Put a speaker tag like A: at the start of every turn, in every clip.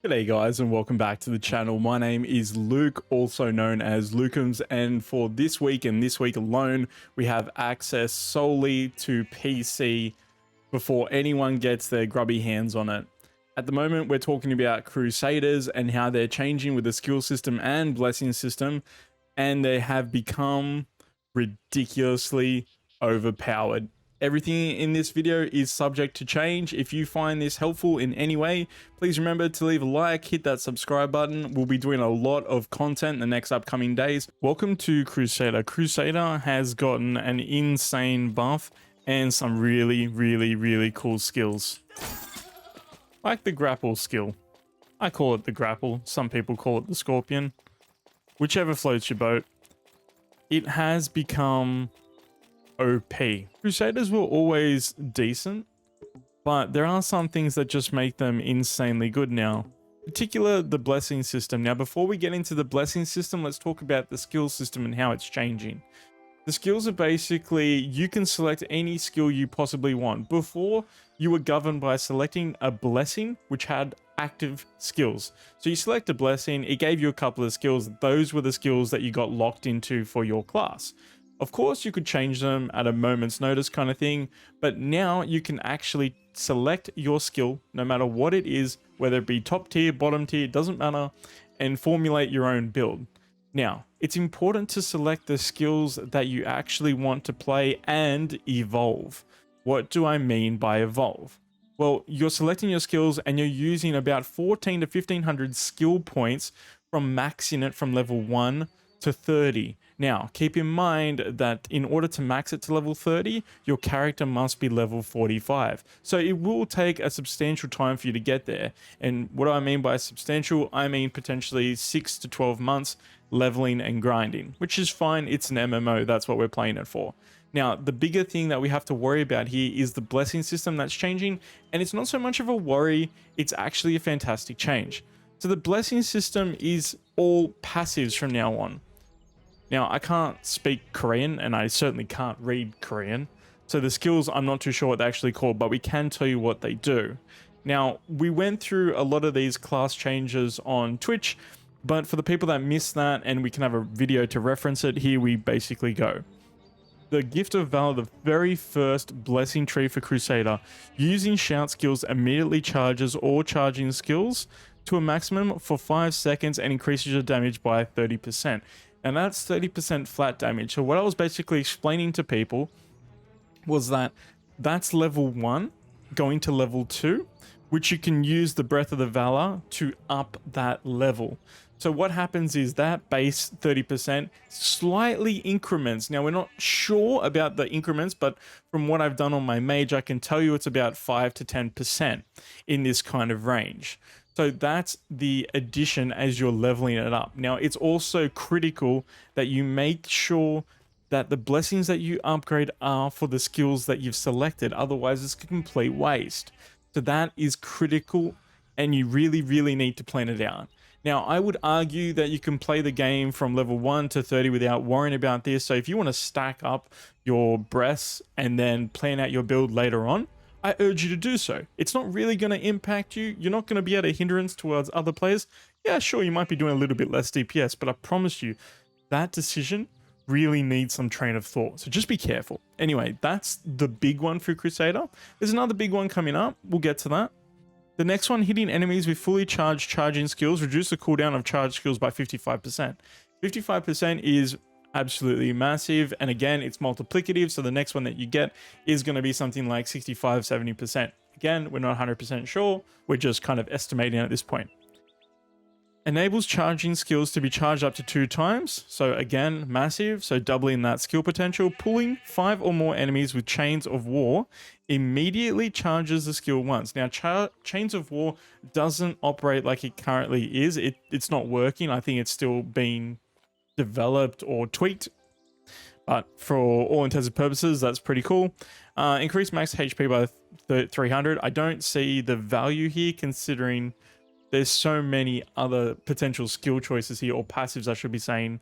A: G'day guys and welcome back to the channel. My name is Luke, also known as Lukums, and for this week and this week alone, we have access solely to PC before anyone gets their grubby hands on it. At the moment, we're talking about Crusaders and how they're changing with the skill system and blessing system, and they have become ridiculously overpowered. Everything in this video is subject to change. If you find this helpful in any way, please remember to leave a like, hit that subscribe button. We'll be doing a lot of content in the next upcoming days. Welcome to Crusader. Crusader has gotten an insane buff and some really cool skills. Like the grapple skill. I call it the grapple. Some people call it the scorpion. Whichever floats your boat. It has become OP. Crusaders were always decent, but there are some things that just make them insanely good now. In particular, the blessing system. Now, before we get into the blessing system, let's talk about the skill system and how it's changing. The skills are basically, you can select any skill you possibly want. Before, you were governed by selecting a blessing, which had active skills. So you select a blessing, it gave you a couple of skills. Those were the skills that you got locked into for your class. Of course, you could change them at a moment's notice kind of thing, but now you can actually select your skill, no matter what it is, whether it be top tier, bottom tier, it doesn't matter, and formulate your own build. Now, it's important to select the skills that you actually want to play and evolve. What do I mean by evolve? Well, you're selecting your skills and you're using about 14 to 1500 skill points from maxing it from level 1 to 30. Now, keep in mind that in order to max it to level 30, your character must be level 45. So it will take a substantial time for you to get there. And what do I mean by substantial? I mean potentially 6 to 12 months leveling and grinding, which is fine. It's an MMO. That's what we're playing it for. Now, the bigger thing that we have to worry about here is the blessing system that's changing. And it's not so much of a worry. It's actually a fantastic change. So the blessing system is all passives from now on. Now, I can't speak Korean, and I certainly can't read Korean. So the skills, I'm not too sure what they're actually called, but we can tell you what they do. Now, we went through a lot of these class changes on Twitch, but for the people that missed that, and we can have a video to reference it, here we basically go. The Gift of Valor, the very first blessing tree for Crusader, using shout skills immediately charges all charging skills to a maximum for 5 seconds and increases your damage by 30%. And that's 30% flat damage. So what I was basically explaining to people was that that's level 1 going to level 2, which you can use the Breath of the Valor to up that level. So what happens is that base 30% slightly increments. Now, we're not sure about the increments, but from what I've done on my mage, I can tell you it's about 5 to 10% in this kind of range. So that's the addition as you're leveling it up. Now, it's also critical that you make sure that the blessings that you upgrade are for the skills that you've selected. Otherwise, it's a complete waste. So that is critical, and you really need to plan it out. Now, I would argue that you can play the game from level 1 to 30 without worrying about this. So if you want to stack up your breaths and then plan out your build later on, I urge you to do so. It's not really going to impact you. You're not going to be at a hindrance towards other players. Yeah, sure, you might be doing a little bit less DPS, but I promise you, that decision really needs some train of thought. So just be careful. Anyway, that's the big one for Crusader. There's another big one coming up. We'll get to that. The next one, hitting enemies with fully charged charging skills, reduce the cooldown of charged skills by 55%. 55% is absolutely massive, and again, it's multiplicative, so the next one that you get is going to be something like 65-70%. Again, we're not 100% sure, we're just kind of estimating at this point. Enables charging skills to be charged up to 2 times, so again, massive, so doubling that skill potential. Pulling 5 or more enemies with Chains of War immediately charges the skill once. Now, Chains of War doesn't operate like it currently is. It's not working. I think it's still being developed or tweaked, but for all intents and purposes, that's pretty cool. Increase max HP by 300. I don't see the value here, considering there's so many other potential skill choices here, or passives I should be saying,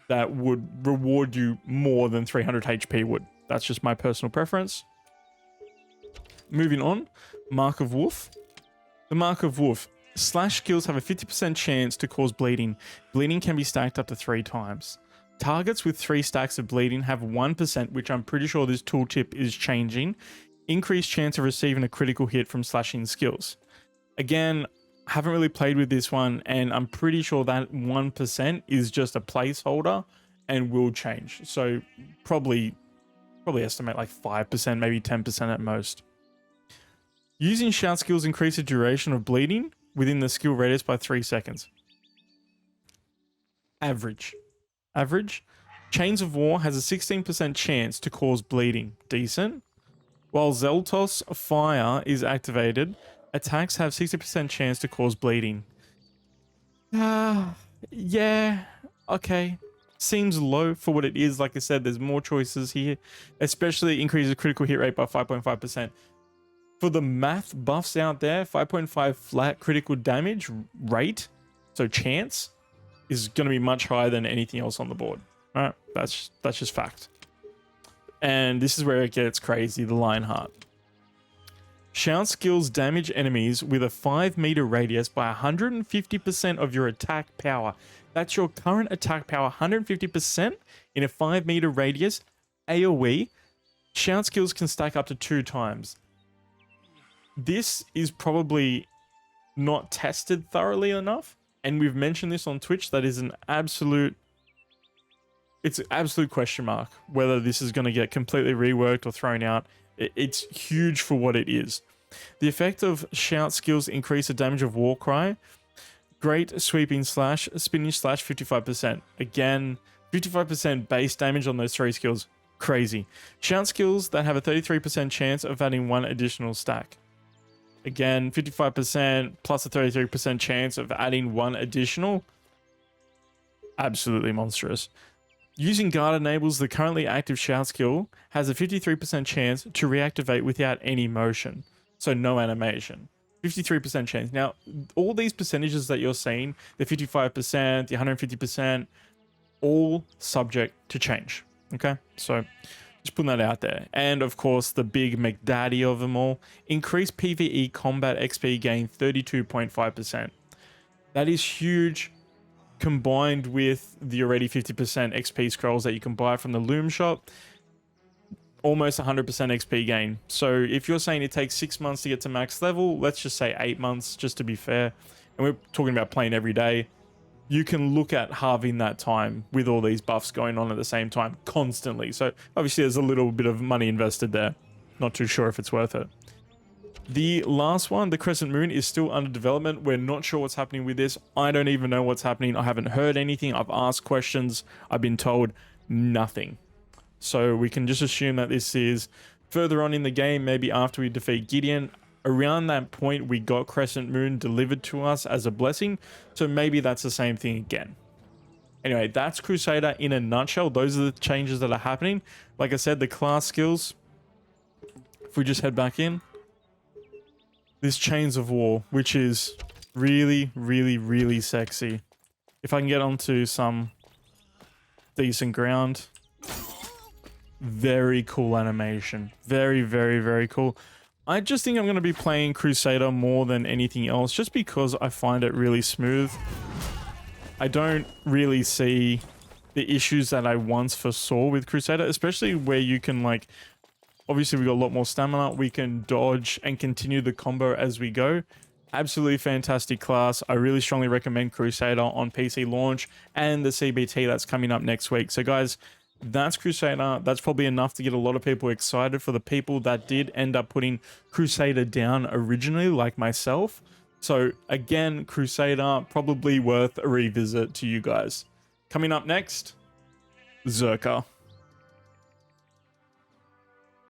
A: that would reward you more than 300 HP would. That's just my personal preference. Moving on, Mark of Wolf. The Mark of Wolf. Slash skills have a 50% chance to cause bleeding. Bleeding can be stacked up to 3 times. Targets with 3 stacks of bleeding have 1%, which I'm pretty sure this tooltip is changing. Increased chance of receiving a critical hit from slashing skills. Again, haven't really played with this one, and I'm pretty sure that 1% is just a placeholder and will change. So probably estimate like 5%, maybe 10% at most. Using shout skills increase the duration of bleeding within the skill radius by 3 seconds. Average. Chains of War has a 16% chance to cause bleeding. Decent. While Zeltos Fire is activated, attacks have 60% chance to cause bleeding. Yeah, okay. Seems low for what it is. Like I said, there's more choices here, especially increases critical hit rate by 5.5%. For the math buffs out there, 5.5 flat critical damage rate, so chance, is going to be much higher than anything else on the board. All right, that's just fact. And this is where it gets crazy, the Lionheart. Shout skills damage enemies with a 5-meter radius by 150% of your attack power. That's your current attack power, 150% in a 5-meter radius. AoE. Shout skills can stack up to 2 times. This is probably not tested thoroughly enough, and we've mentioned this on Twitch. That is an absolute question mark whether this is going to get completely reworked or thrown out. It's huge for what it is. The effect of shout skills increase the damage of Warcry. Great sweeping slash, spinning slash 55%. Again, 55% base damage on those 3 skills. Crazy. Shout skills that have a 33% chance of adding 1 additional stack. Again, 55% plus a 33% chance of adding 1 additional. Absolutely monstrous. Using guard enables the currently active shout skill has a 53% chance to reactivate without any motion. So no animation. 53% chance. Now, all these percentages that you're seeing, the 55%, the 150%, all subject to change. Okay? So just putting that out there. And of course, the big McDaddy of them all, increased PvE combat XP gain 32.5%. That is huge, combined with the already 50% XP scrolls that you can buy from the Loom shop. Almost 100% XP gain. So if you're saying it takes 6 months to get to max level, let's just say 8 months, just to be fair, and we're talking about playing every day, you can look at halving that time with all these buffs going on at the same time constantly. So obviously there's a little bit of money invested there. Not too sure if it's worth it. The last one, the Crescent Moon, is still under development. We're not sure what's happening with this. I don't even know what's happening. I haven't heard anything. I've asked questions. I've been told nothing. So we can just assume that this is further on in the game, maybe after we defeat Gideon. Around that point, we got Crescent Moon delivered to us as a blessing. So maybe that's the same thing again. Anyway, that's Crusader in a nutshell. Those are the changes that are happening. Like I said, the class skills, if we just head back in, this Chains of War, which is really, really, really sexy. If I can get onto some decent ground. Very cool animation. Very, very, very cool. I just think I'm going to be playing Crusader more than anything else, just because I find it really smooth. I don't really see the issues that I once foresaw with Crusader, especially where you can, like, obviously we got a lot more stamina, we can dodge and continue the combo as we go. Absolutely fantastic class. I really strongly recommend Crusader on PC launch and the CBT that's coming up next week. So guys, that's Crusader. That's probably enough to get a lot of people excited for the people that did end up putting Crusader down originally, like myself. So again, Crusader, probably worth a revisit to you guys. Coming up next, Zerka.